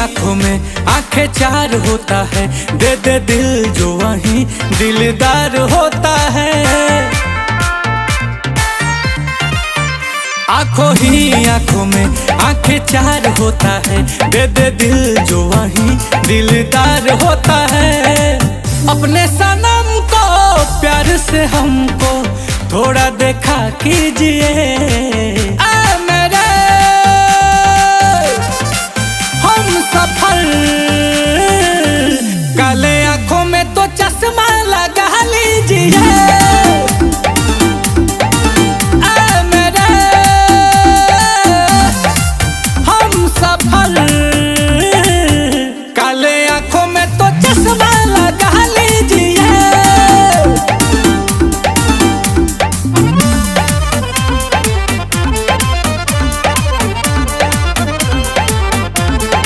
आंखों में आंखें चार होता है, दे दे दिल जो वहीं दिलदार होता है। आंखों ही आंखों में आंखें चार होता है, दे दे दिल जो वहीं दिलदार होता है। अपने सनम को प्यार से हमको थोड़ा देखा कीजिए मेरे हम सफर। काले आंखों में तो चश्मा लगा लीजिए।